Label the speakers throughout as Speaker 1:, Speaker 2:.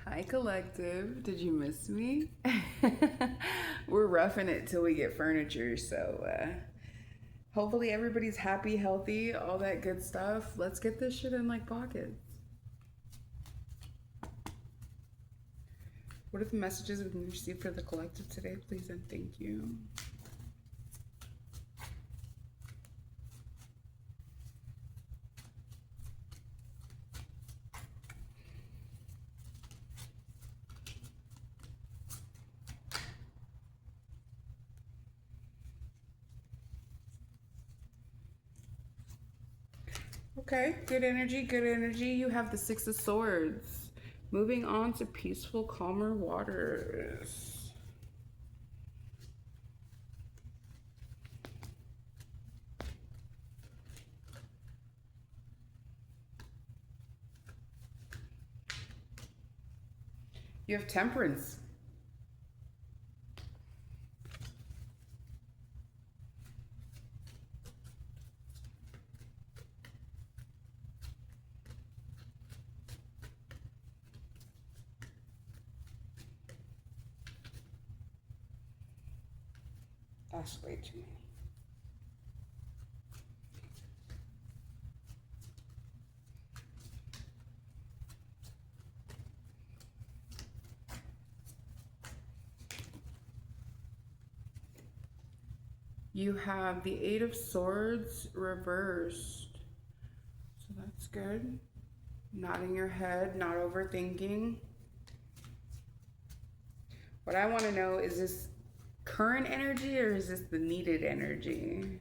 Speaker 1: Hi, collective. Did you miss me? We're roughing it till we get furniture, so hopefully everybody's happy, healthy, all that good stuff. Let's get this shit in like pockets. What are the messages we can receive for the collective today, please and thank you? Okay, good energy, good energy. You have the Six of Swords. Moving on to peaceful, calmer waters. You have Temperance. That's way too many. You have the Eight of Swords reversed. So that's good. Nodding your head, not overthinking. What I want to know, is this current energy or is this the needed energy?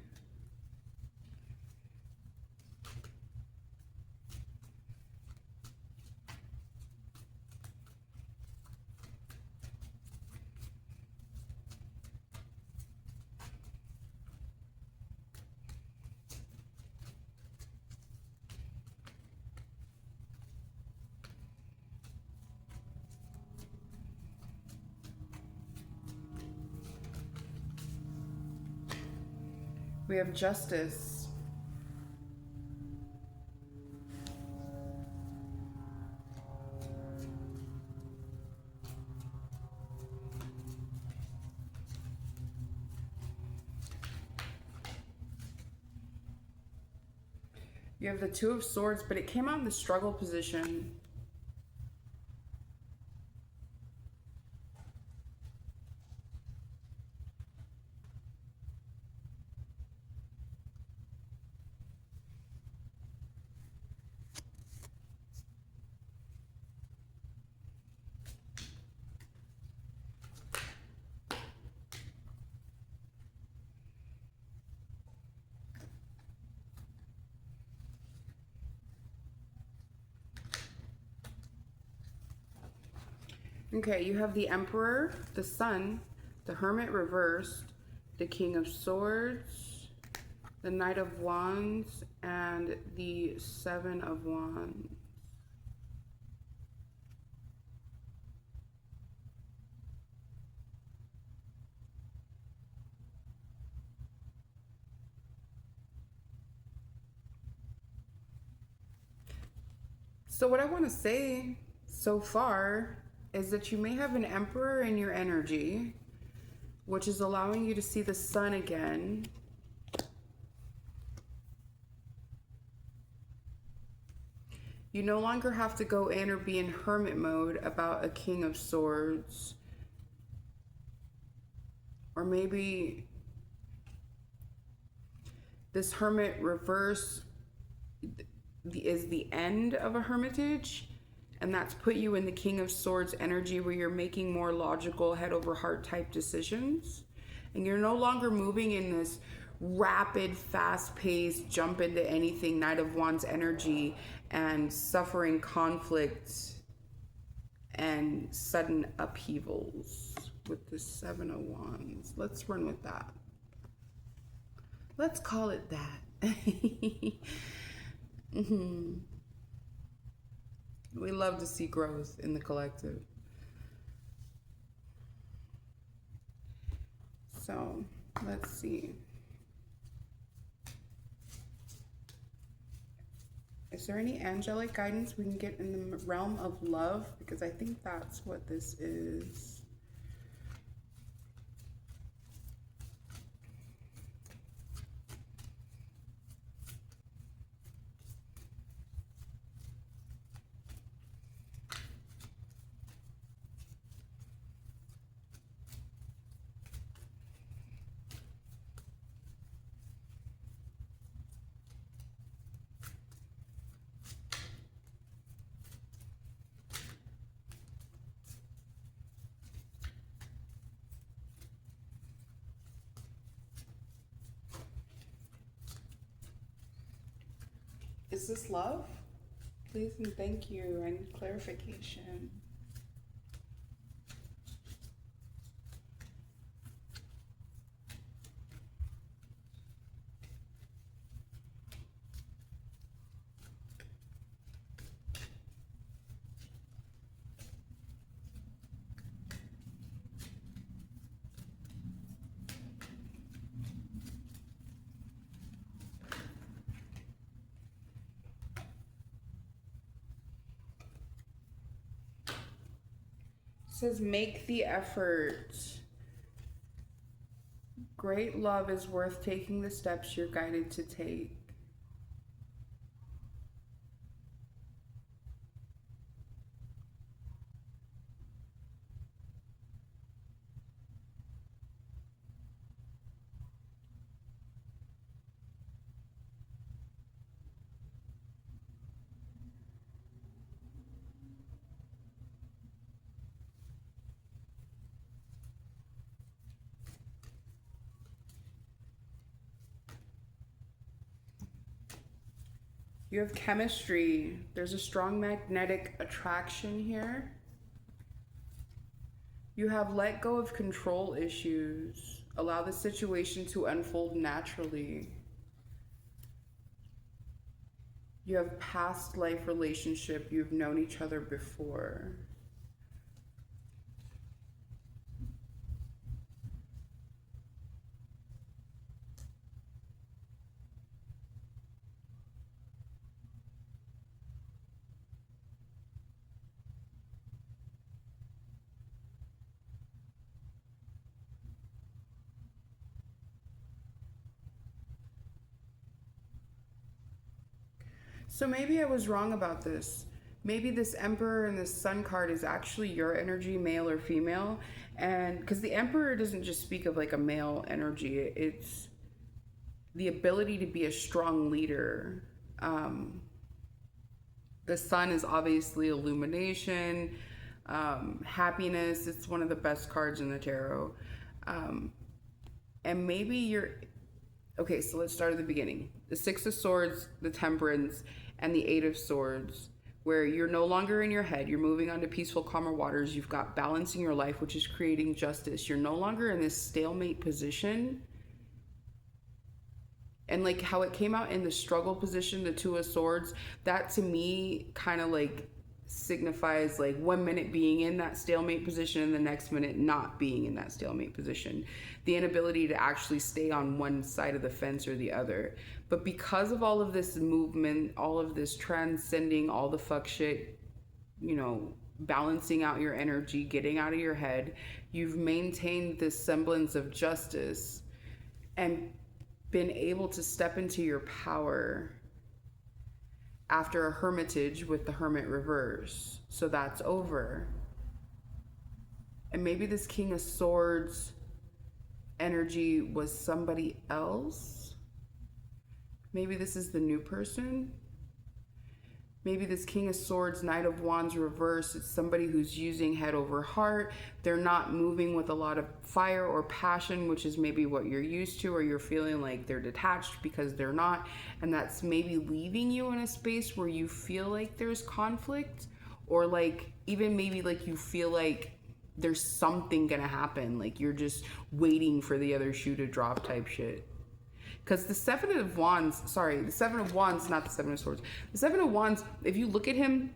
Speaker 1: We have Justice. You have the Two of Swords, but it came out in the struggle position. Okay, you have the Emperor, the Sun, the Hermit reversed, the King of Swords, the Knight of Wands, and the Seven of Wands. So what I want to say so far is that you may have an Emperor in your energy, which is allowing you to see the sun again. You no longer have to go in or be in hermit mode about a King of Swords. Or maybe this Hermit reverse is the end of a hermitage, and that's put you in the King of Swords energy where you're making more logical head over heart type decisions, and you're no longer moving in this rapid, fast-paced, jump into anything Knight of Wands energy and suffering conflict and sudden upheavals with the Seven of Wands. Let's run with that. Let's call it that. Mm-hmm. We love to see growth in the collective. So let's see. Is there any angelic guidance we can get in the realm of love? Because I think that's what this is. Is this love? Please and thank you. I need clarification. It says make the effort. Great love is worth taking the steps you're guided to take. You have chemistry. There's a strong magnetic attraction here. You have let go of control issues. Allow the situation to unfold naturally. You have past life relationship. You've known each other before. So maybe I was wrong about this. Maybe this Emperor and this Sun card is actually your energy, male or female. And because the Emperor doesn't just speak of like a male energy, it's the ability to be a strong leader. The Sun is obviously illumination, happiness. It's one of the best cards in the tarot. And maybe you're okay, so let's start at the beginning. The Six of Swords, the Temperance, and the Eight of Swords, where you're no longer in your head. You're moving on to peaceful, calmer waters. You've got balance in your life, which is creating justice. You're no longer in this stalemate position. And like how it came out in the struggle position, the Two of Swords, that to me kind of like signifies like 1 minute being in that stalemate position and the next minute not being in that stalemate position. The inability to actually stay on one side of the fence or the other. But because of all of this movement, all of this transcending all the fuck shit, you know, balancing out your energy, getting out of your head, you've maintained this semblance of justice and been able to step into your power after a hermitage with the Hermit reverse. So that's over. And maybe this King of Swords energy was somebody else. Maybe this is the new person. Maybe this King of Swords, Knight of Wands reverse, it's somebody who's using head over heart. They're not moving with a lot of fire or passion, which is maybe what you're used to, or you're feeling like they're detached because they're not. And that's maybe leaving you in a space where you feel like there's conflict, or like even maybe like you feel like there's something gonna happen. Like you're just waiting for the other shoe to drop type shit. Because the Seven of Wands, not the Seven of Swords. The Seven of Wands, if you look at him,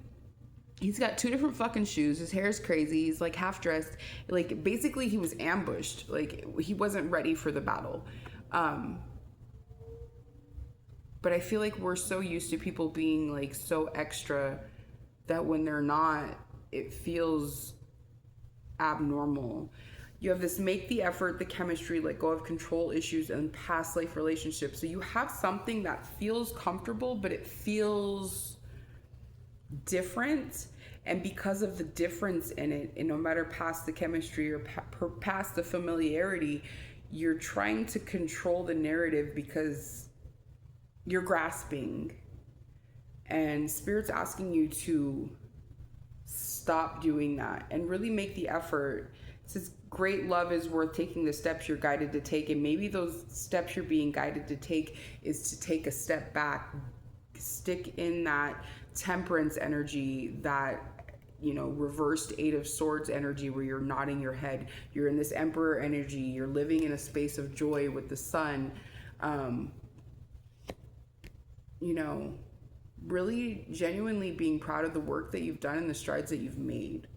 Speaker 1: he's got two different fucking shoes. His hair is crazy. He's like half dressed. Like basically he was ambushed. Like he wasn't ready for the battle. But But I feel like we're so used to people being like so extra that when they're not, it feels abnormal. You have this make the effort, the chemistry, let go of control issues, and past life relationships. So you have something that feels comfortable, but it feels different. And because of the difference in it, and no matter past the chemistry or past the familiarity, you're trying to control the narrative because you're grasping. And Spirit's asking you to stop doing that and really make the effort. It says great love is worth taking the steps you're guided to take, and maybe those steps you're being guided to take is to take a step back, stick in that temperance energy, that reversed 8 of Swords energy where you're nodding your head, you're in this Emperor energy, you're living in a space of joy with the sun. Really genuinely being proud of the work that you've done and the strides that you've made.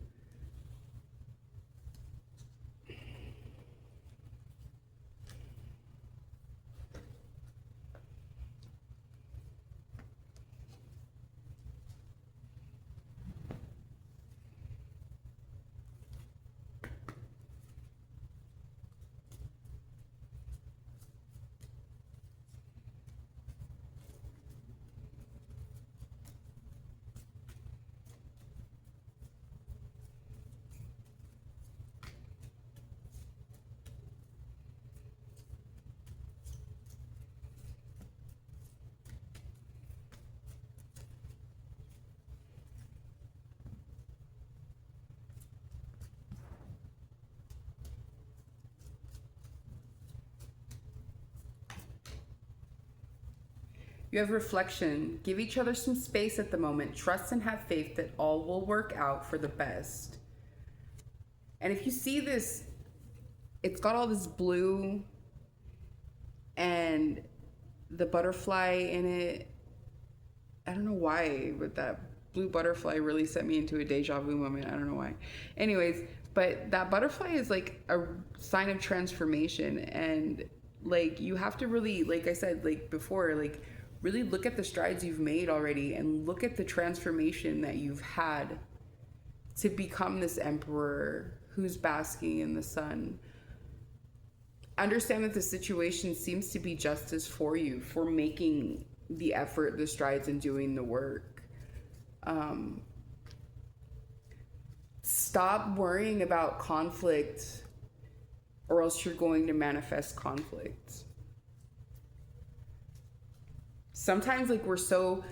Speaker 1: You have reflection. Give each other some space at the moment. Trust and have faith that all will work out for the best. And if you see this, it's got all this blue and the butterfly in it. I don't know why, but that blue butterfly really sent me into a deja vu moment. I don't know why. Anyways, but that butterfly is like a sign of transformation. And like, you have to really, like I said, like before, like really look at the strides you've made already and look at the transformation that you've had to become this emperor who's basking in the sun. Understand that the situation seems to be justice for you for making the effort, the strides, and doing the work. Stop worrying about conflict, or else you're going to manifest conflict. Sometimes like we're so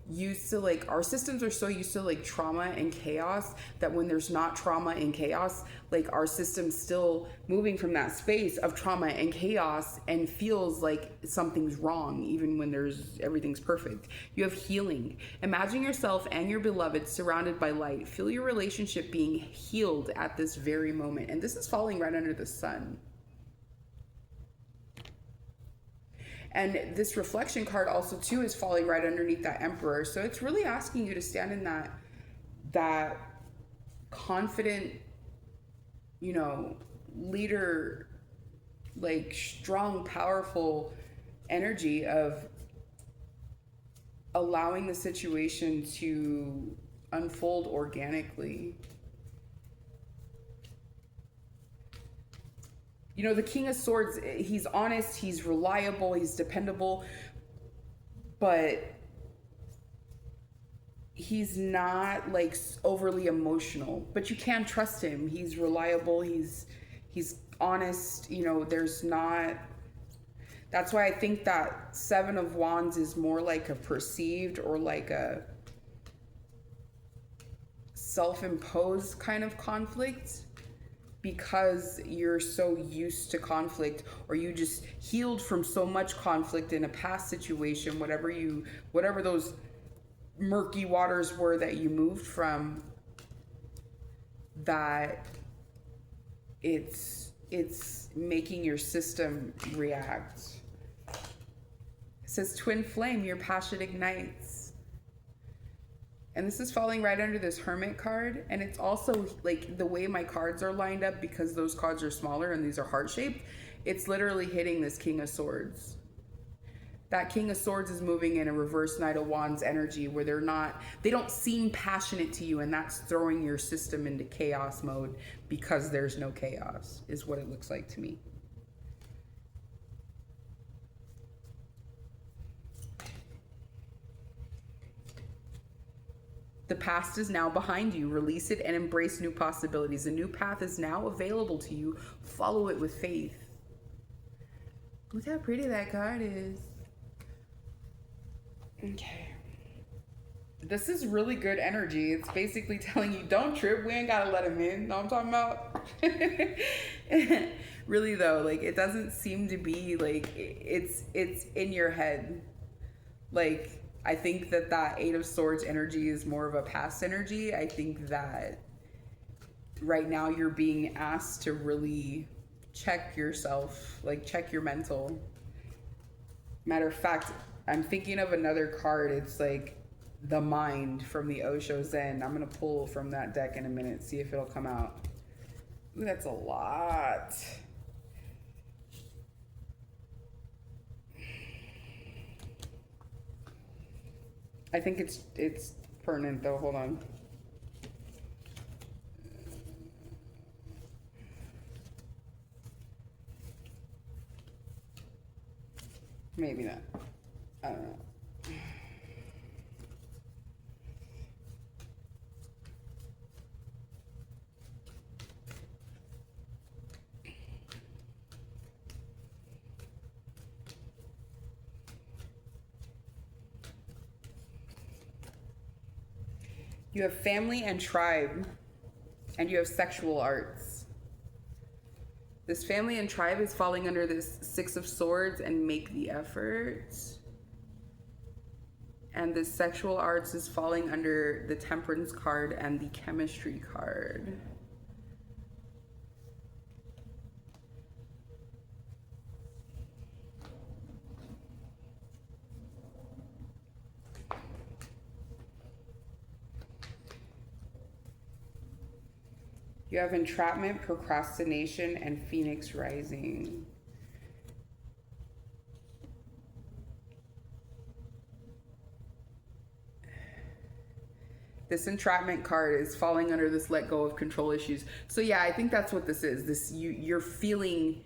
Speaker 1: used to, like, our systems are so used to like trauma and chaos that when there's not trauma and chaos, like our system's still moving from that space of trauma and chaos and feels like something's wrong even when everything's perfect. You have healing. Imagine yourself and your beloved surrounded by light. Feel your relationship being healed at this very moment. And this is falling right under the sun. And this reflection card also too is falling right underneath that Emperor. So it's really asking you to stand in that confident, leader, like strong, powerful energy of allowing the situation to unfold organically. The King of Swords, he's honest, he's reliable, he's dependable, but he's not like overly emotional. But you can trust him. He's reliable, he's honest, there's not... That's why I think that 7 of Wands is more like a perceived or like a self-imposed kind of conflict. Because you're so used to conflict, or you just healed from so much conflict in a past situation, whatever those murky waters were that you moved from, that it's making your system react. It says twin flame, your passion ignites. And this is falling right under this Hermit card. And it's also like the way my cards are lined up, because those cards are smaller and these are heart-shaped, it's literally hitting this King of Swords. That King of Swords is moving in a reverse Knight of Wands energy where they don't seem passionate to you, and that's throwing your system into chaos mode because there's no chaos, is what it looks like to me. The past is now behind you. Release it and embrace new possibilities. A new path is now available to you. Follow it with faith. Look how pretty that card is. Okay. This is really good energy. It's basically telling you, don't trip. We ain't got to let him in. Know what I'm talking about? Really, though, like, it doesn't seem to be, like, it's in your head. Like, I think that Eight of Swords energy is more of a past energy. I think that right now you're being asked to really check yourself, like check your mental. Matter of fact, I'm thinking of another card. It's like the mind from the Osho Zen. I'm going to pull from that deck in a minute, see if it'll come out. Ooh, that's a lot. I think it's pertinent though. Hold on. Maybe not. I don't know. You have family and tribe, and you have sexual arts. This family and tribe is falling under this Six of Swords and make the effort. And this sexual arts is falling under the Temperance card and the Chemistry card. You have entrapment, procrastination, and Phoenix rising. This entrapment card is falling under this let go of control issues. So yeah, I think that's what this is. You're feeling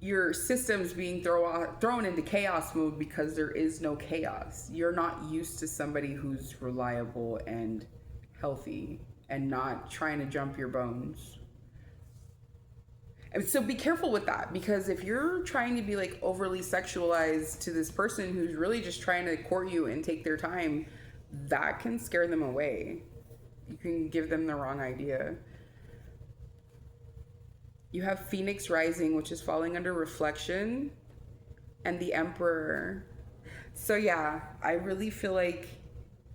Speaker 1: your system's being thrown into chaos mode because there is no chaos. You're not used to somebody who's reliable and healthy and not trying to jump your bones. And so be careful with that, because if you're trying to be like overly sexualized to this person who's really just trying to court you and take their time, that can scare them away. You can give them the wrong idea. You have Phoenix rising, which is falling under reflection, and the Emperor. So yeah, I really feel like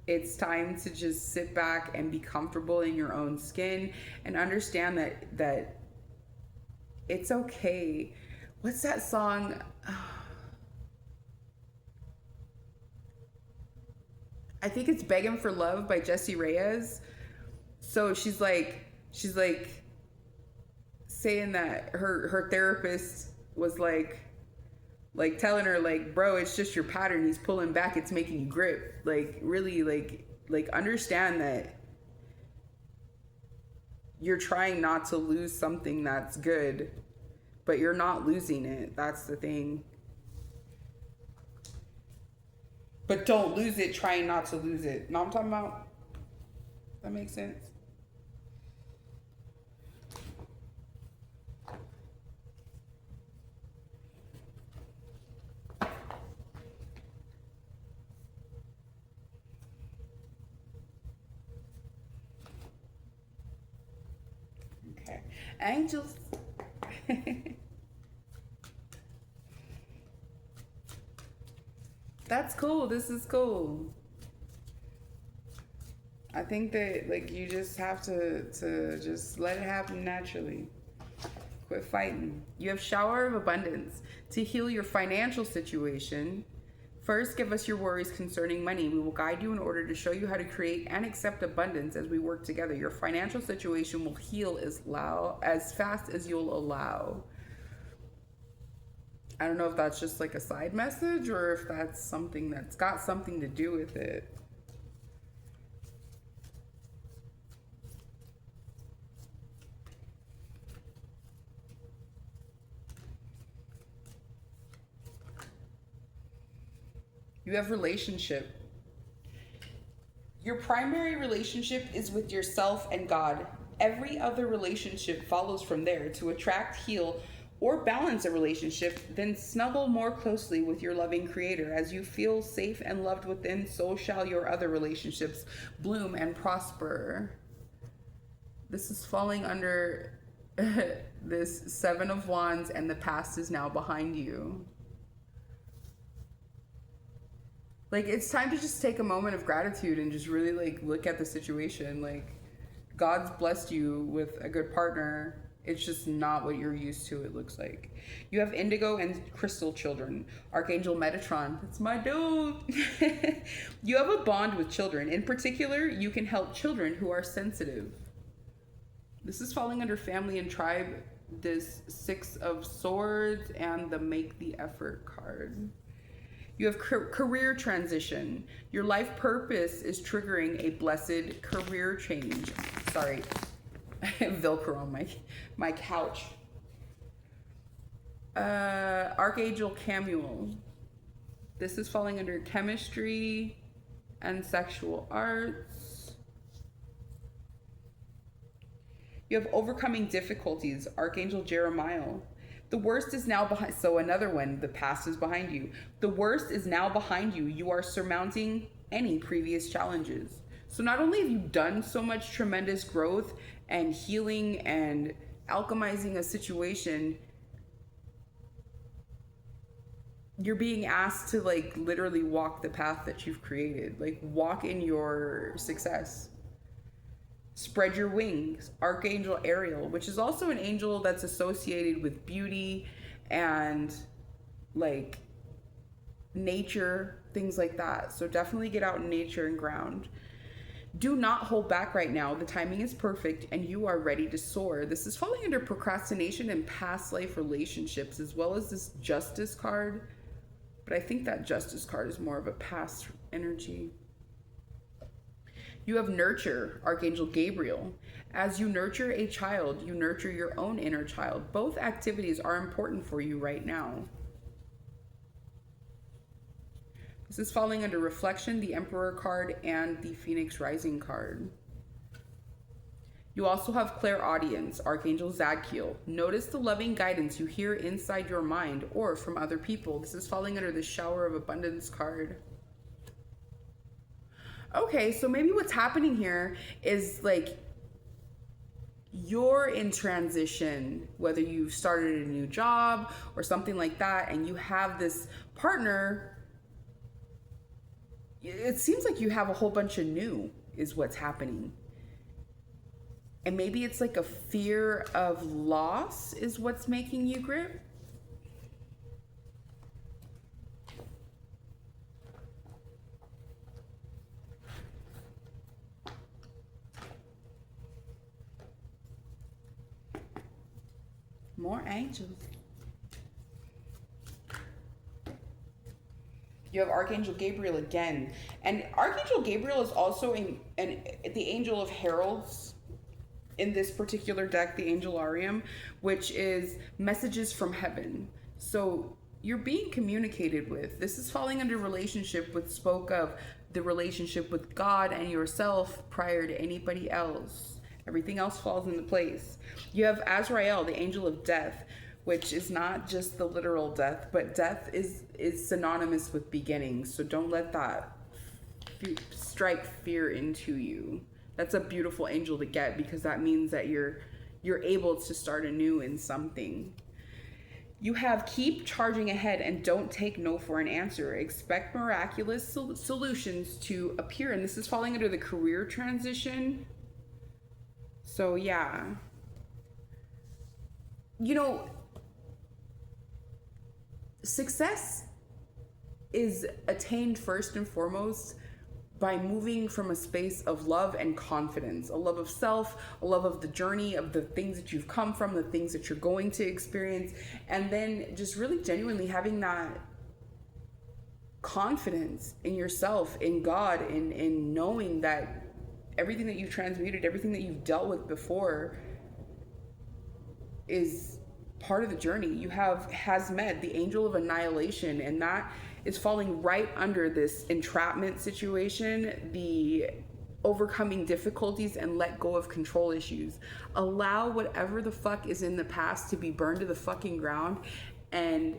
Speaker 1: it's time to just sit back and be comfortable in your own skin and understand that it's okay. What's that song? I think it's Begging for Love by Jessie Reyez. So she's like saying that her therapist was like telling her, like, bro, it's just your pattern. He's pulling back. It's making you grip. Like, really, like understand that you're trying not to lose something that's good, but you're not losing it. That's the thing. But don't lose it trying not to lose it. Know what I'm talking about? That makes sense? Okay. Angels. That's cool. This is cool. I think that, like, you just have to just let it happen naturally. Quit fighting. You have Shower of Abundance. To heal your financial situation, first give us your worries concerning money. We will guide you in order to show you how to create and accept abundance as we work together. Your financial situation will heal as fast as you'll allow. I don't know if that's just like a side message or if that's something that's got something to do with it. You have relationship. Your primary relationship is with yourself and God. Every other relationship follows from there. To attract, heal, or balance a relationship, then snuggle more closely with your loving Creator. As you feel safe and loved within, so shall your other relationships bloom and prosper. This is falling under this Seven of Wands, and the past is now behind you. Like, it's time to just take a moment of gratitude and just really like look at the situation. Like, God's blessed you with a good partner. It's just not what you're used to, it looks like. You have indigo and crystal children. Archangel Metatron, that's my dude. You have a bond with children. In particular, you can help children who are sensitive. This is falling under family and tribe, this Six of Swords and the Make the Effort card. You have career transition. Your life purpose is triggering a blessed career change. Sorry, I have Velcro on my couch. Archangel Camuel. This is falling under chemistry and sexual arts. You have overcoming difficulties. Archangel Jeremiah. The worst is now behind. So another one, the past is behind you. The worst is now behind you. You are surmounting any previous challenges. So not only have you done so much tremendous growth and healing and alchemizing a situation, you're being asked to like literally walk the path that you've created. Like, walk in your success. Spread your wings. Archangel Ariel, which is also an angel that's associated with beauty and like nature, things like that. So definitely get out in nature and ground. Do not hold back right now. The timing is perfect and you are ready to soar. This is falling under procrastination and past life relationships, as well as this Justice card. But I think that Justice card is more of a past energy. You have nurture, Archangel Gabriel. As you nurture a child, you nurture your own inner child. Both activities are important for you right now. This is falling under reflection, the Emperor card, and the Phoenix Rising card. You also have clairaudience, Archangel Zadkiel. Notice the loving guidance you hear inside your mind or from other people. This is falling under the Shower of Abundance card. Okay, so maybe what's happening here is like you're in transition, whether you've started a new job or something like that, and you have this partner. It seems like you have a whole bunch of new is what's happening. And maybe it's like a fear of loss is what's making you grip. More angels. You have Archangel Gabriel again. And Archangel Gabriel is also the angel of heralds in this particular deck, the Angelarium, which is messages from heaven. So you're being communicated with. This is falling under relationship, which spoke of the relationship with God and yourself prior to anybody else. Everything else falls into place. You have Azrael, the angel of death, which is not just the literal death, but death is synonymous with beginnings. So don't let that strike fear into you. That's a beautiful angel to get, because that means that you're able to start anew in something. You have keep charging ahead and don't take no for an answer. Expect miraculous solutions to appear. And this is falling under the career transition. So yeah, you know, success is attained first and foremost by moving from a space of love and confidence, a love of self, a love of the journey, of the things that you've come from, the things that you're going to experience, and then just really genuinely having that confidence in yourself, in God, in knowing that everything that you've transmuted, everything that you've dealt with before is part of the journey. You have Hazmed, the angel of annihilation, and that is falling right under this entrapment situation, the overcoming difficulties and let go of control issues. Allow whatever the fuck is in the past to be burned to the fucking ground, and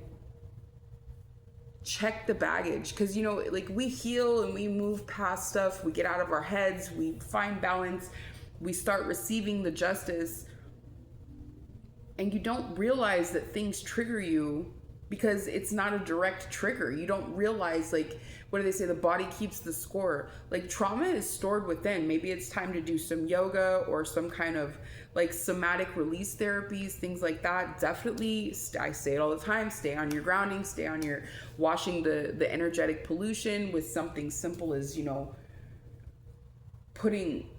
Speaker 1: check the baggage. Because, you know, like, we heal and we move past stuff, we get out of our heads, we find balance, we start receiving the justice, and you don't realize that things trigger you because it's not a direct trigger. You don't realize, like, what do they say? The body keeps the score. Like, trauma is stored within. Maybe it's time to do some yoga or some kind of like somatic release therapies, things like that. Definitely, I say it all the time, stay on your grounding, stay on your washing the energetic pollution with something simple as, you know, putting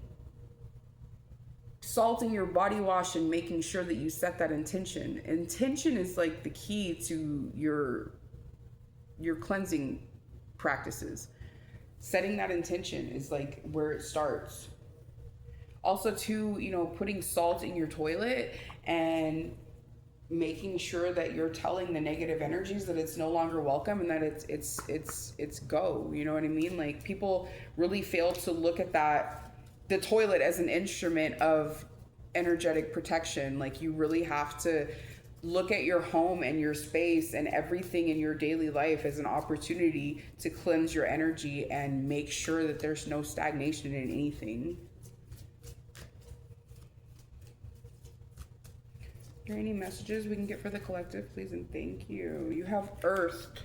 Speaker 1: salt in your body wash and making sure that you set that intention. Intention is like the key to your cleansing practices. Setting that intention is like where it starts. Also, too, you know, putting salt in your toilet and making sure that you're telling the negative energies that it's no longer welcome and that it's go. You know what I mean? Like, people really fail to look at the toilet as an instrument of energetic protection. Like, you really have to look at your home and your space and everything in your daily life as an opportunity to cleanse your energy and make sure that there's no stagnation in anything. Are there any messages we can get for the collective, please and thank you? You have Earthed.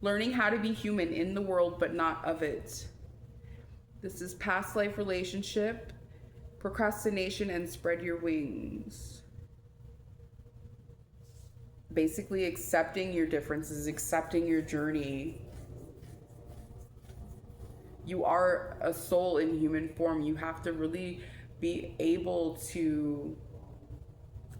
Speaker 1: Learning how to be human in the world but not of it. This is past life relationship, procrastination, and spread your wings. Basically accepting your differences, accepting your journey. You are a soul in human form. You have to really be able to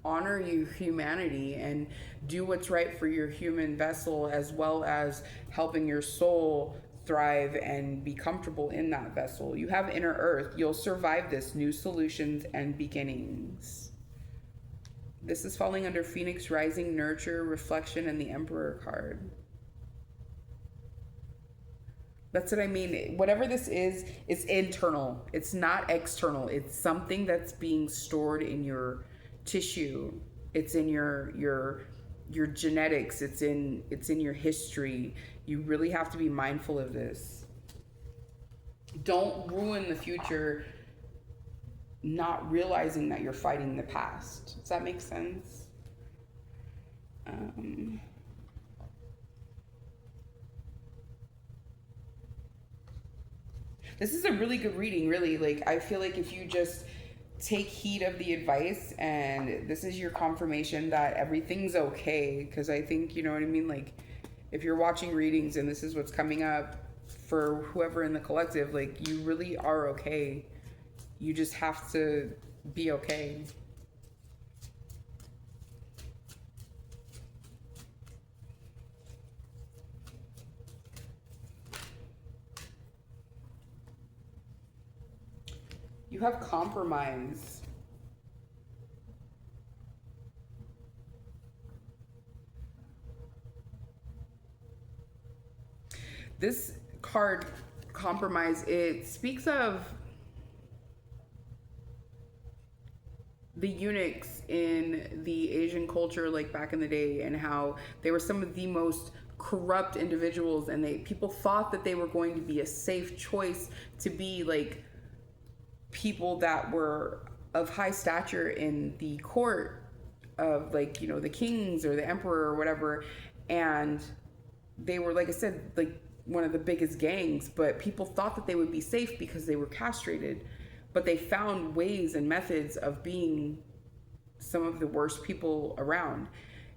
Speaker 1: honor your humanity and do what's right for your human vessel, as well as helping your soul thrive and be comfortable in that vessel. You have inner Earth. You'll survive this. New solutions and beginnings. This is falling under Phoenix Rising, Nurture, Reflection, and the Emperor card. That's what I mean. Whatever this is, it's internal. It's not external. It's something that's being stored in your tissue. It's in your genetics. It's in your history. You really have to be mindful of this. Don't ruin the future not realizing that you're fighting the past. Does that make sense? This is a really good reading, really. Like, I feel like if you just take heed of the advice, and this is your confirmation that everything's okay, because I think, you know what I mean, like, if you're watching readings and this is what's coming up for whoever in the collective, like, you really are okay. You just have to be okay. You have compromise. This card, compromise, it speaks of the eunuchs in the Asian culture, like back in the day, and how they were some of the most corrupt individuals, and people thought that they were going to be a safe choice to be like people that were of high stature in the court of, like, you know, the kings or the emperor or whatever, and they were, like I said, like one of the biggest gangs, but people thought that they would be safe because they were castrated, but they found ways and methods of being some of the worst people around.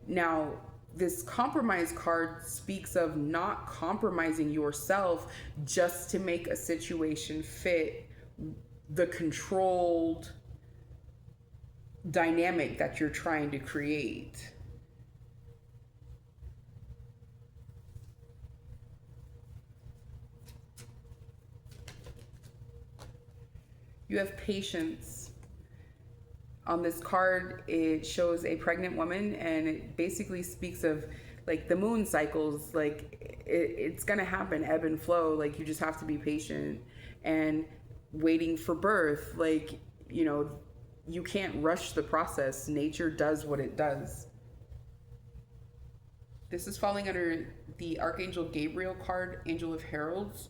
Speaker 1: Now, this compromise card speaks of not compromising yourself just to make a situation fit the controlled dynamic that you're trying to create. You have patience. On this card, it shows a pregnant woman, and it basically speaks of like the moon cycles. Like it's gonna happen, ebb and flow. Like you just have to be patient and waiting for birth. Like, you know, you can't rush the process. Nature does what it does. This is falling under the Archangel Gabriel card, Angel of Heralds,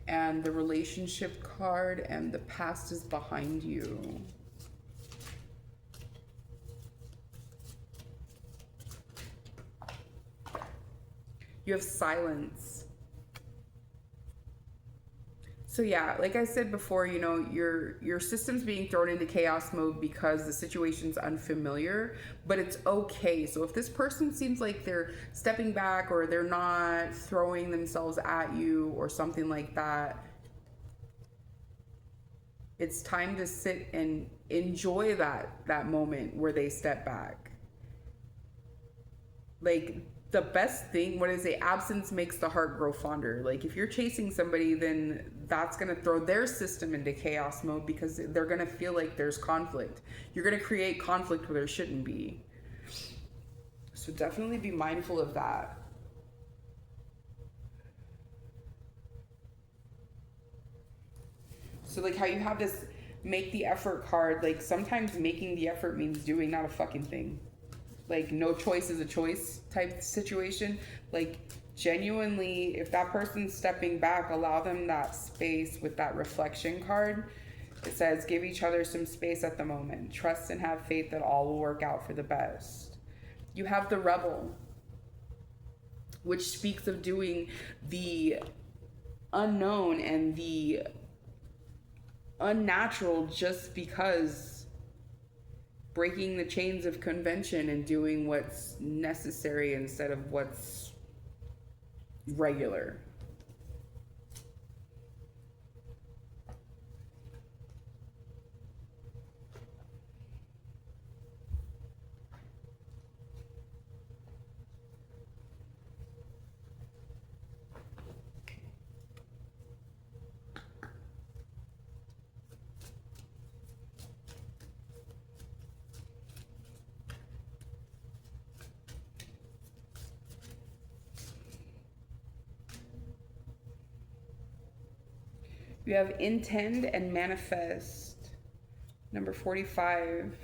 Speaker 1: and the relationship card, and the past is behind you. You have silence. So yeah, like I said before, you know, your system's being thrown into chaos mode because the situation's unfamiliar, but it's okay. So if this person seems like they're stepping back or they're not throwing themselves at you or something like that, it's time to sit and enjoy that moment where they step back. Like the best thing, what is it? Absence makes the heart grow fonder. Like if you're chasing somebody, then that's going to throw their system into chaos mode because they're going to feel like there's conflict. You're going to create conflict where there shouldn't be. So definitely be mindful of that. So like how you have this make the effort card, like sometimes making the effort means doing not a fucking thing. Like no choice is a choice type situation. Like genuinely, if that person's stepping back, allow them that space. With that reflection card, it says give each other some space at the moment. Trust and have faith that all will work out for the best. You have the rebel, which speaks of doing the unknown and the unnatural just because, breaking the chains of convention and doing what's necessary instead of what's regular. You have intend and manifest, number 45.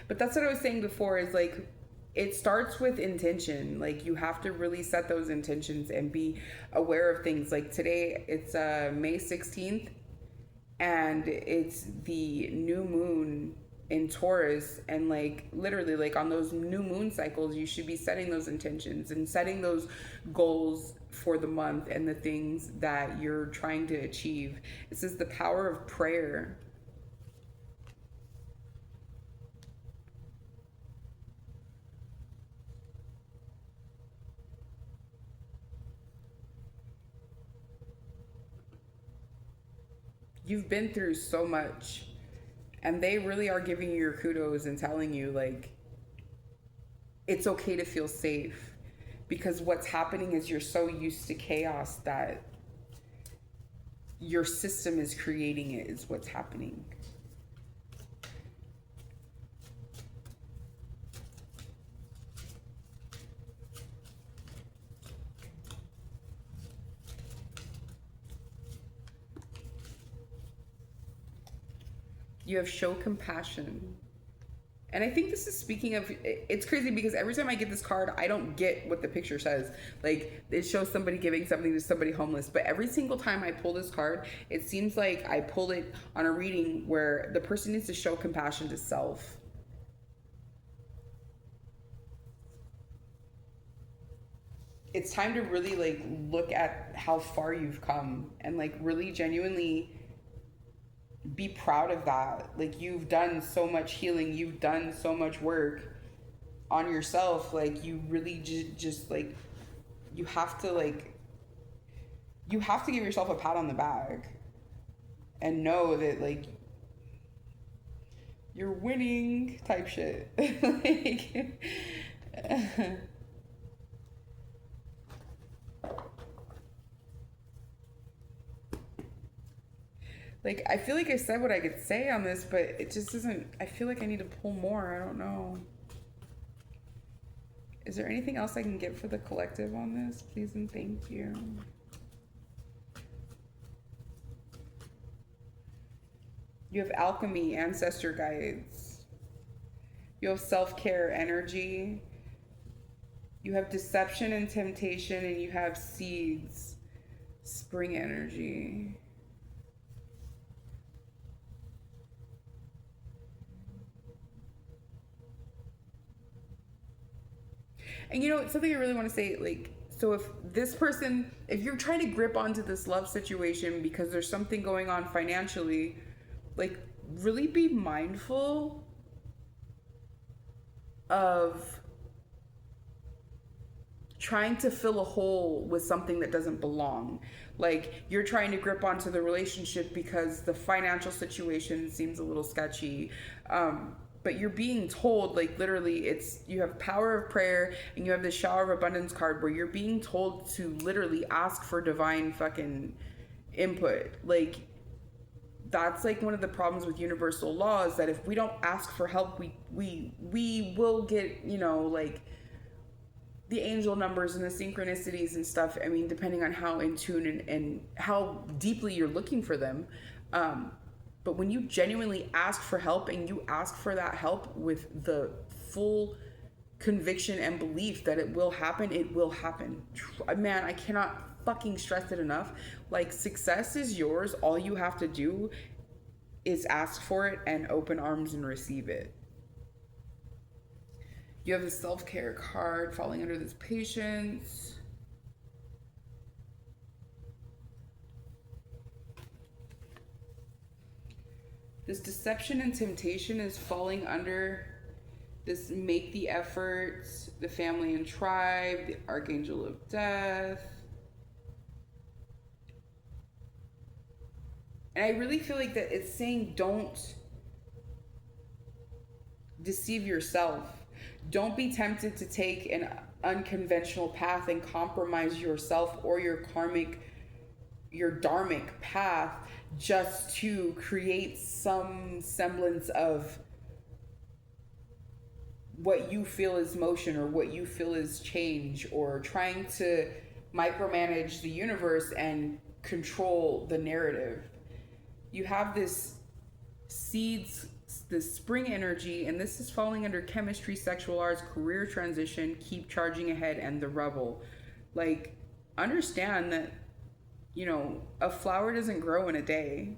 Speaker 1: But that's what I was saying before, is like it starts with intention. Like you have to really set those intentions and be aware of things. Like today it's May 16th, and it's the new moon in Taurus, and like literally like on those new moon cycles you should be setting those intentions and setting those goals for the month and the things that you're trying to achieve. This is the power of prayer. You've been through so much, and they really are giving you your kudos and telling you like it's okay to feel safe, because what's happening is you're so used to chaos that your system is creating it, is what's happening. You have show compassion. And I think this is speaking of, it's crazy because every time I get this card, I don't get what the picture says. Like it shows somebody giving something to somebody homeless. But every single time I pull this card, it seems like I pull it on a reading where the person needs to show compassion to self. It's time to really like look at how far you've come and like really genuinely be proud of that. Like, you've done so much healing, you've done so much work on yourself. Like, you really just like, you have to like, you have to give yourself a pat on the back and know that like you're winning type shit. Like, like, I feel like I said what I could say on this, but it just isn't. I feel like I need to pull more. I don't know. Is there anything else I can get for the collective on this? Please and thank you. You have alchemy, ancestor guides. You have self-care energy. You have deception and temptation, and you have seeds, spring energy. And you know, it's something I really want to say, like, so if this person, if you're trying to grip onto this love situation because there's something going on financially, like, really be mindful of trying to fill a hole with something that doesn't belong. Like, you're trying to grip onto the relationship because the financial situation seems a little sketchy. But you're being told, like, literally, it's, you have power of prayer and you have the shower of abundance card where you're being told to literally ask for divine fucking input. Like, that's like one of the problems with universal law, is that if we don't ask for help, we will get, you know, like, the angel numbers and the synchronicities and stuff. I mean, depending on how in tune and how deeply you're looking for them. But when you genuinely ask for help and you ask for that help with the full conviction and belief that it will happen, it will happen. Man, I cannot fucking stress it enough. Like, success is yours. All you have to do is ask for it and open arms and receive it. You have the self-care card falling under this patience. This deception and temptation is falling under this make the efforts, the family and tribe, the archangel of death. And I really feel like that it's saying don't deceive yourself. Don't be tempted to take an unconventional path and compromise yourself or your dharmic path just to create some semblance of what you feel is motion or what you feel is change, or trying to micromanage the universe and control the narrative. You have this seeds, this spring energy, and this is falling under chemistry, sexual arts, career transition, keep charging ahead, and the rebel. Like, understand that, you know, a flower doesn't grow in a day.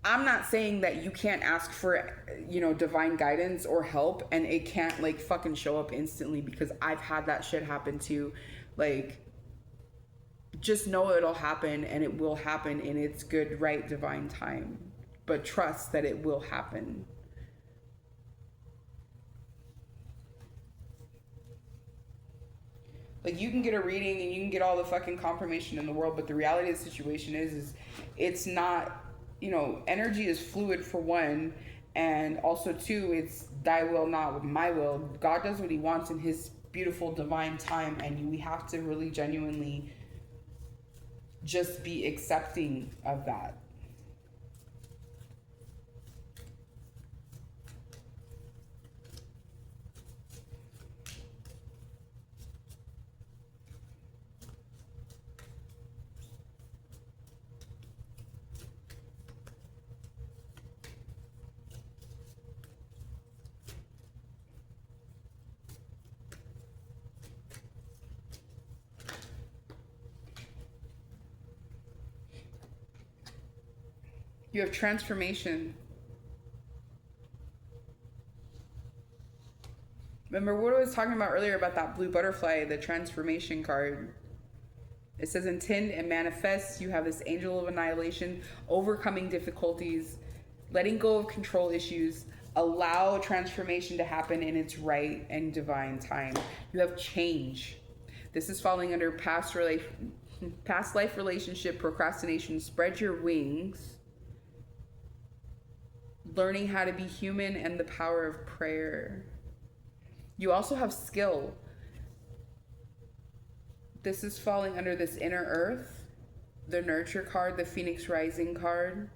Speaker 1: I'm not saying that you can't ask for, you know, divine guidance or help and it can't like fucking show up instantly, because I've had that shit happen too. Like, just know it'll happen, and it will happen in its good, right, divine time. But trust that it will happen. Like, you can get a reading and you can get all the fucking confirmation in the world, but the reality of the situation is it's not, you know, energy is fluid for one, and also two, it's thy will, not my will. God does what he wants in his beautiful divine time, and we have to really genuinely just be accepting of that. You have transformation. Remember what I was talking about earlier about that blue butterfly, the transformation card? It says intend and manifest. You have this angel of annihilation, overcoming difficulties, letting go of control issues, allow transformation to happen in its right and divine time. You have change. This is falling under past life relationship, procrastination. Spread your wings. Learning how to be human and the power of prayer. You also have skill. This is falling under this inner earth, the nurture card, the Phoenix Rising card.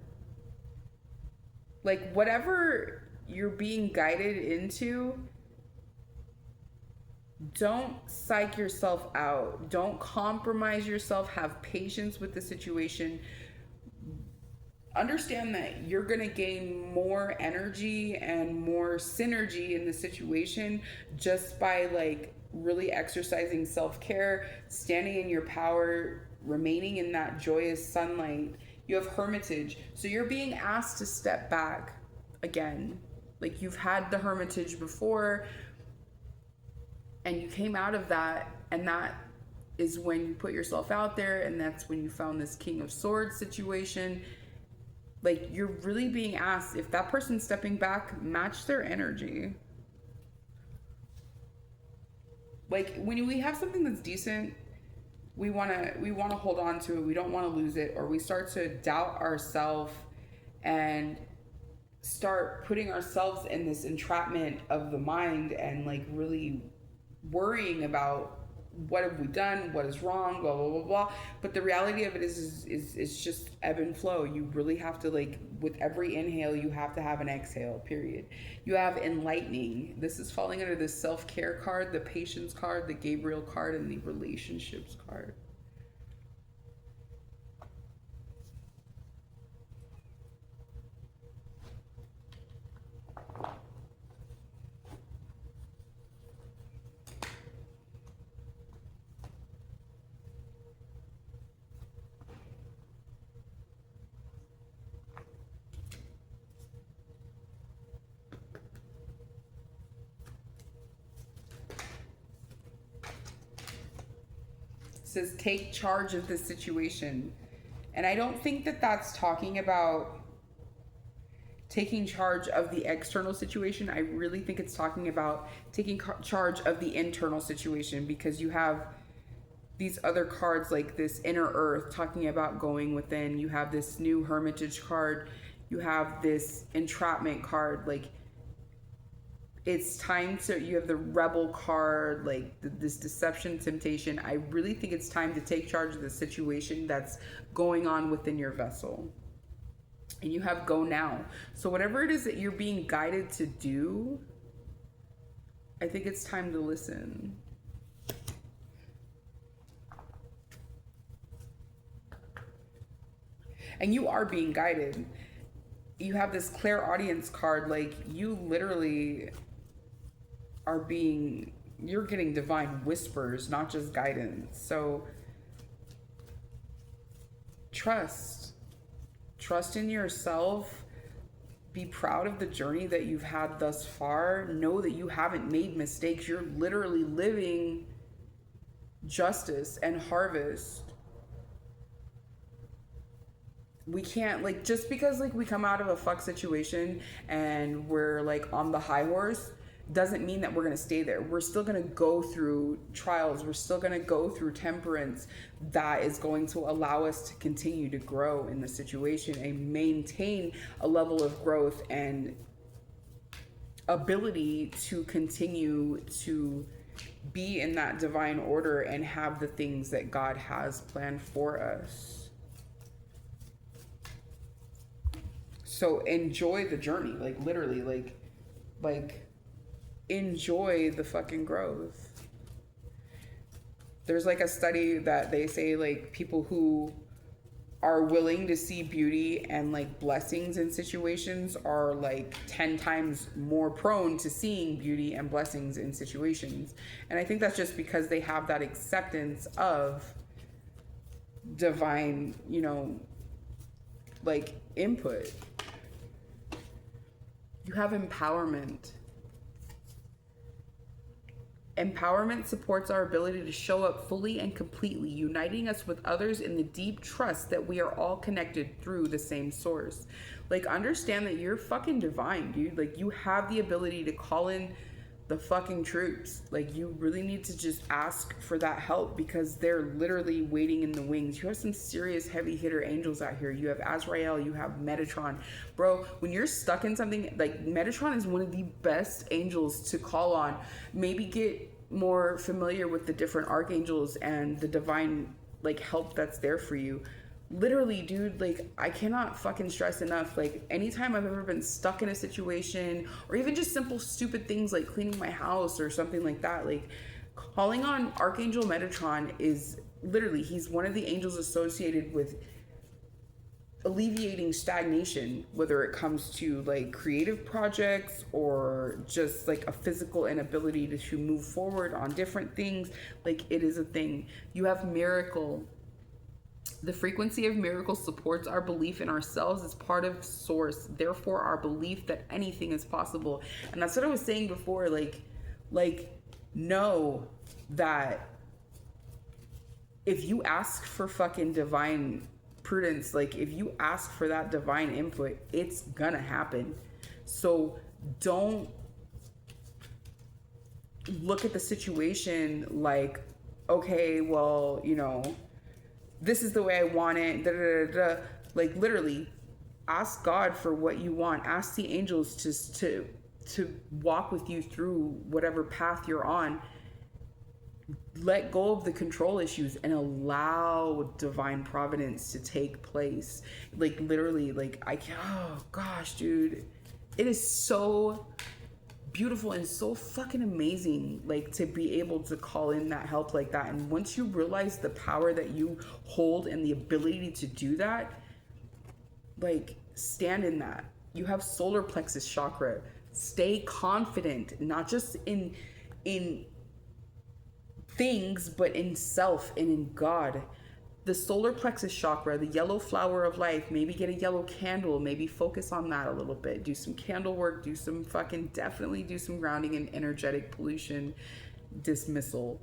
Speaker 1: Like whatever you're being guided into, don't psych yourself out. Don't compromise yourself. Have patience with the situation. Understand that you're going to gain more energy and more synergy in the situation just by like really exercising self-care, standing in your power, remaining in that joyous sunlight. You have hermitage. So you're being asked to step back again. Like you've had the hermitage before and you came out of that, and that is when you put yourself out there, and that's when you found this King of Swords situation. Like you're really being asked, if that person's stepping back, match their energy. Like when we have something that's decent, we want to hold on to it. We don't want to lose it, or we start to doubt ourselves and start putting ourselves in this entrapment of the mind and like really worrying about what have we done, what is wrong, blah blah blah blah. But the reality of it is just ebb and flow. You really have to, like, with every inhale you have to have an exhale, period. You have enlightening. This is falling under the self-care card, the patience card, the Gabriel card, and the relationships card. Says take charge of the situation. And I don't think that that's talking about taking charge of the external situation. I really think it's talking about taking charge of the internal situation, because you have these other cards like this inner earth talking about going within. You have this new hermitage card. You have this entrapment card. Like, it's time to, you have the rebel card, like this deception, temptation. I really think it's time to take charge of the situation that's going on within your vessel. And you have go now. So whatever it is that you're being guided to do, I think it's time to listen. And you are being guided. You have this clairaudience card. Like, you literally are being, you're getting divine whispers, not just guidance. So trust in yourself. Be proud of the journey that you've had thus far. Know that you haven't made mistakes. You're literally living justice and harvest. We can't, like, just because like we come out of a fuck situation and we're like on the high horse doesn't mean that we're going to stay there. We're still going to go through trials. We're still going to go through temperance that is going to allow us to continue to grow in the situation and maintain a level of growth and ability to continue to be in that divine order and have the things that God has planned for us. So enjoy the journey, like literally, like enjoy the fucking growth. There's like a study that they say like people who are willing to see beauty and like blessings in situations are like 10 times more prone to seeing beauty and blessings in situations. And I think that's just because they have that acceptance of divine, you know, like input. You have empowerment. Empowerment supports our ability to show up fully and completely, uniting us with others in the deep trust that we are all connected through the same source. Like, understand that you're fucking divine, dude. Like, you have the ability to call in the fucking troops. Like, you really need to just ask for that help, because they're literally waiting in the wings. You have some serious heavy hitter angels out here. You have Azrael, you have Metatron. Bro, when you're stuck in something, like, Metatron is one of the best angels to call on. Maybe get more familiar with the different archangels and the divine, like, help that's there for you. Literally, dude, like, I cannot fucking stress enough, like, anytime I've ever been stuck in a situation, or even just simple stupid things like cleaning my house or something like that, like, calling on Archangel Metatron is literally, he's one of the angels associated with alleviating stagnation, whether it comes to like creative projects or just like a physical inability to move forward on different things. Like, it is a thing. You have miracle. The frequency of miracles supports our belief in ourselves as part of source, therefore our belief that anything is possible. And that's what I was saying before, like know that if you ask for fucking divine prudence, like, if you ask for that divine input, it's gonna happen. So don't look at the situation like, okay, well, you know, this is the way I want it, da, da, da, da. Like, literally ask God for what you want. Ask the angels to walk with you through whatever path you're on. Let go of the control issues and allow divine providence to take place. Like, literally, like, oh gosh, dude, it is so beautiful and so fucking amazing, like, to be able to call in that help like that. And once you realize the power that you hold and the ability to do that, like, stand in that. You have solar plexus chakra. Stay confident, not just in things, but in self and in God. The solar plexus chakra, the yellow flower of life, maybe get a yellow candle, maybe focus on that a little bit. Do some candle work, definitely do some grounding and energetic pollution dismissal.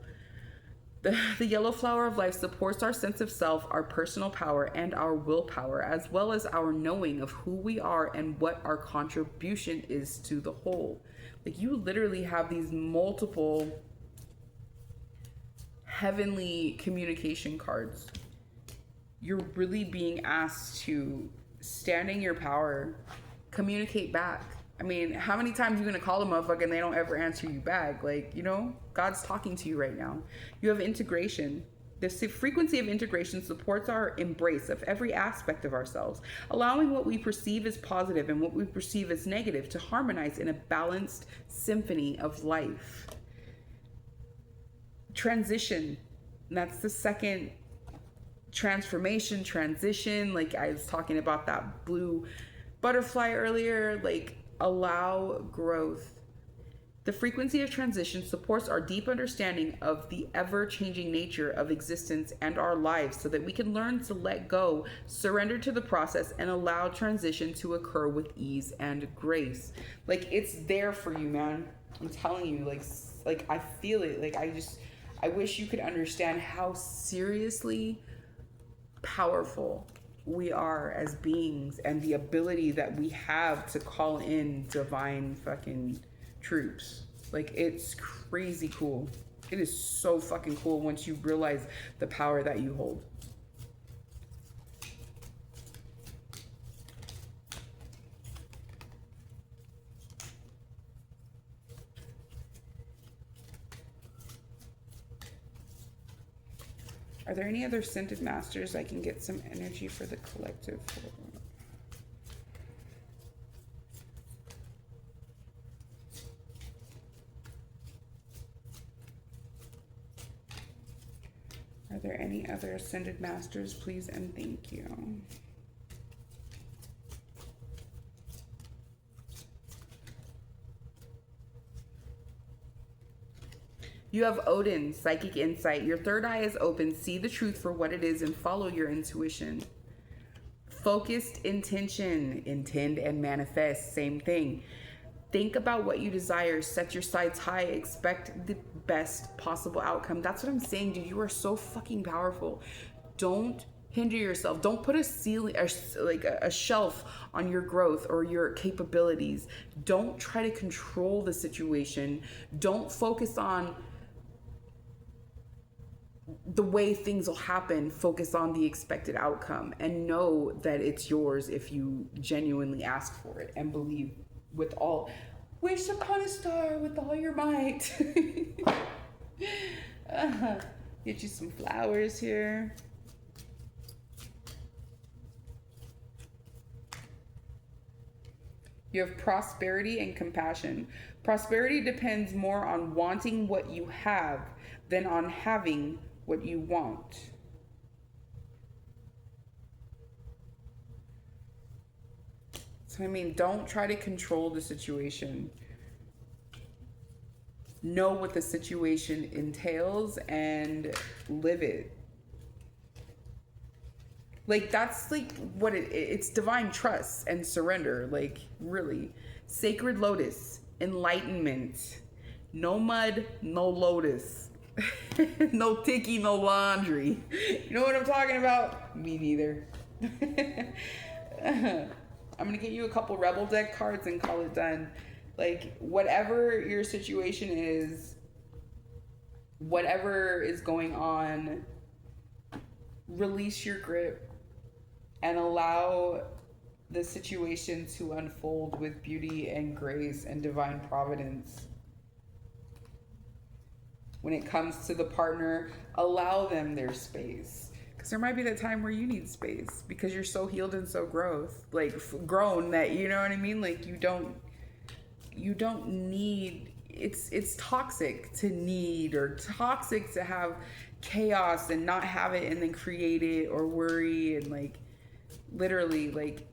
Speaker 1: The yellow flower of life supports our sense of self, our personal power, and our willpower, as well as our knowing of who we are and what our contribution is to the whole. Like, you literally have these multiple heavenly communication cards. You're really being asked to stand in your power, communicate back. I mean, how many times are you gonna call a motherfucker and they don't ever answer you back? Like, you know, God's talking to you right now. You have integration. The frequency of integration supports our embrace of every aspect of ourselves, allowing what we perceive as positive and what we perceive as negative to harmonize in a balanced symphony of life. Transition. That's the second transformation, transition. Like, I was talking about that blue butterfly earlier. Like, allow growth. The frequency of transition supports our deep understanding of the ever-changing nature of existence and our lives, so that we can learn to let go, surrender to the process, and allow transition to occur with ease and grace. Like, it's there for you, man. I'm telling you, like I feel it. Like, I wish you could understand how seriously powerful we are as beings, and the ability that we have to call in divine fucking troops. Like, it's crazy cool. It is so fucking cool once you realize the power that you hold. Are there any other scented masters I can get some energy for the collective? Are there any other ascended masters, please and thank you? You have Odin, psychic insight. Your third eye is open. See the truth for what it is and follow your intuition. Focused intention. Intend and manifest. Same thing. Think about what you desire. Set your sights high. Expect the best possible outcome. That's what I'm saying, dude. You are so fucking powerful. Don't hinder yourself. Don't put a ceiling, like a shelf on your growth or your capabilities. Don't try to control the situation. Don't focus on the way things will happen. Focus on the expected outcome and know that it's yours if you genuinely ask for it and believe with all, wish upon a star with all your might. Get you some flowers here. You have prosperity and compassion. Prosperity depends more on wanting what you have than on having what you want. So, I mean, don't try to control the situation. Know what the situation entails and live it. Like, that's like what it's divine trust and surrender. Like, really. Sacred lotus, enlightenment. No mud, no lotus. No ticky, no laundry. You know what I'm talking about? Me neither. I'm gonna get you a couple Rebel deck cards and call it done. Like, whatever your situation is, whatever is going on, release your grip and allow the situation to unfold with beauty and grace and divine providence. When it comes to the partner, allow them their space. Because there might be that time where you need space because you're so healed and so grown that, you know what I mean? Like, you don't need, it's toxic to need, or toxic to have chaos and not have it and then create it, or worry. And like, literally, like,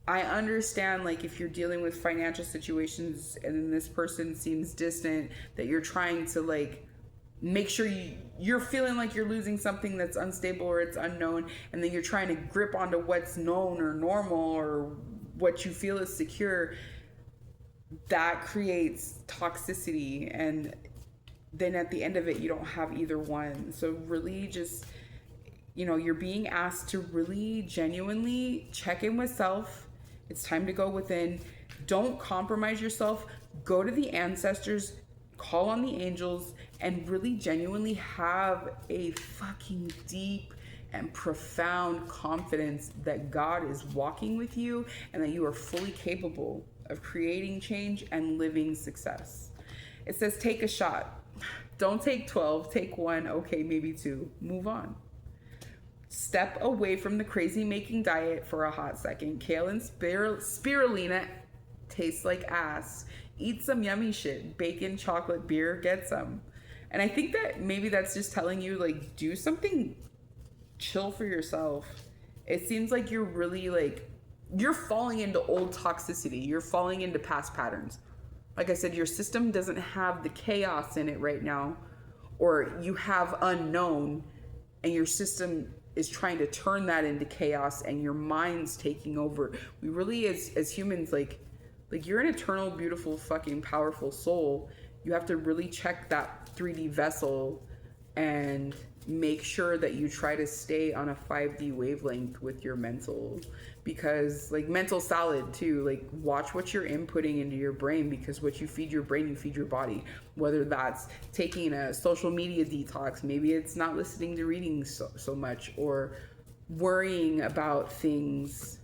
Speaker 1: I understand, like, if you're dealing with financial situations and then this person seems distant, that you're trying to like make sure you're feeling like you're losing something that's unstable or it's unknown, and then you're trying to grip onto what's known or normal or what you feel is secure. That creates toxicity, and then at the end of it, you don't have either one. So really just, you're being asked to really genuinely check in with self. It's time to go within. Don't compromise yourself. Go to the ancestors, call on the angels, and really genuinely have a fucking deep and profound confidence that God is walking with you and that you are fully capable of creating change and living success. It says take a shot. Don't take 12, take one, okay, maybe two. Move on. Step away from the crazy making diet for a hot second. Kale and spirulina tastes like ass. Eat some yummy shit. Bacon, chocolate, beer, get some. And I think that maybe that's just telling you, like, do something chill for yourself. It seems like you're really, like, you're falling into old toxicity. You're falling into past patterns. Like I said, your system doesn't have the chaos in it right now, or you have unknown, and your system is trying to turn that into chaos, and your mind's taking over. We really, as humans, like you're an eternal, beautiful, fucking powerful soul. You have to really check that 3D vessel and make sure that you try to stay on a 5D wavelength with your mental, because like mental salad too, like watch what you're inputting into your brain, because what you feed your brain, you feed your body. Whether that's taking a social media detox, maybe it's not listening to readings so much, or worrying about things.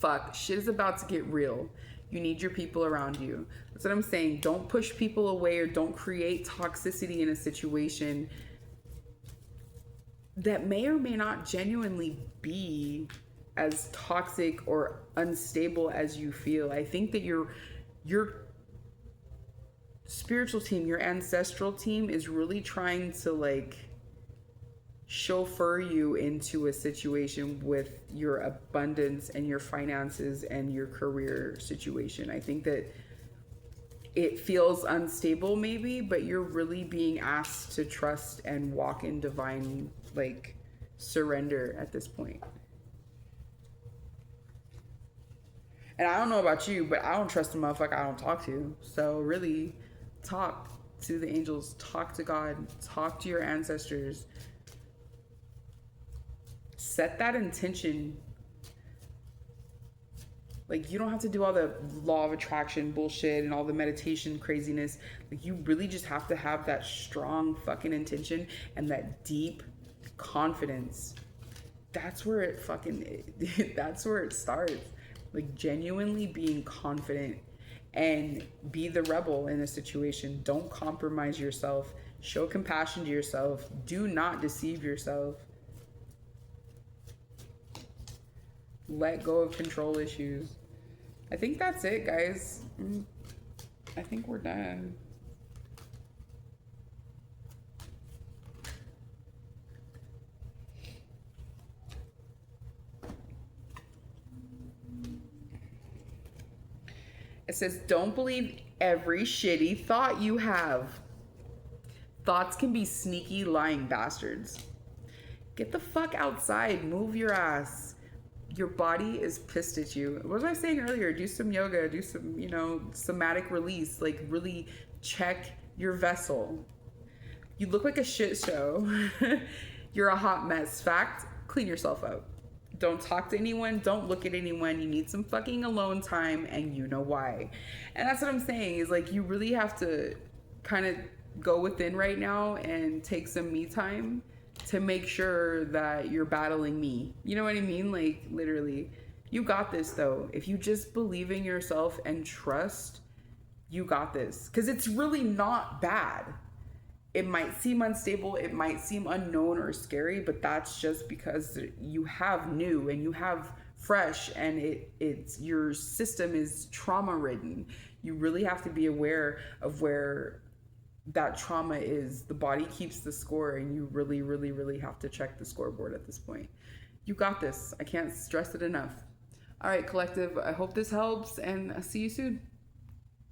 Speaker 1: Fuck, shit is about to get real. You need your people around you. That's what I'm saying. Don't push people away, or don't create toxicity in a situation that may or may not genuinely be as toxic or unstable as you feel. I think that your spiritual team, your ancestral team, is really trying to like chauffeur you into a situation with your abundance and your finances and your career situation. I think that it feels unstable maybe, but you're really being asked to trust and walk in divine like surrender at this point. And I don't know about you, but I don't trust a motherfucker I don't talk to. So really, talk to the angels, talk to God, talk to your ancestors. Set that intention. Like, you don't have to do all the law of attraction bullshit and all the meditation craziness. Like, you really just have to have that strong fucking intention and that deep confidence. That's where it fucking, that's where it starts. Like, genuinely being confident, and be the rebel in a situation. Don't compromise yourself. Show compassion to yourself. Do not deceive yourself. Let go of control issues. I think that's it, guys. I think we're done. It says, don't believe every shitty thought you have. Thoughts can be sneaky, lying bastards. Get the fuck outside. Move your ass. Your body is pissed at you. What was I saying earlier? Do some yoga, do some, somatic release. Like, really check your vessel. You look like a shit show. You're a hot mess. Fact, clean yourself up. Don't talk to anyone. Don't look at anyone. You need some fucking alone time, and you know why. And that's what I'm saying, is like, you really have to kind of go within right now and take some me time to make sure that you're battling me. You know what I mean? Like, literally. You got this, though. If you just believe in yourself and trust, you got this. Because it's really not bad. It might seem unstable, it might seem unknown or scary, but that's just because you have new and you have fresh, and it's your system is trauma ridden. You really have to be aware of where that trauma is. The body keeps the score, and you really, really, really have to check the scoreboard at this point. You got this. I can't stress it enough. All right, collective, I hope this helps, and I'll see you soon.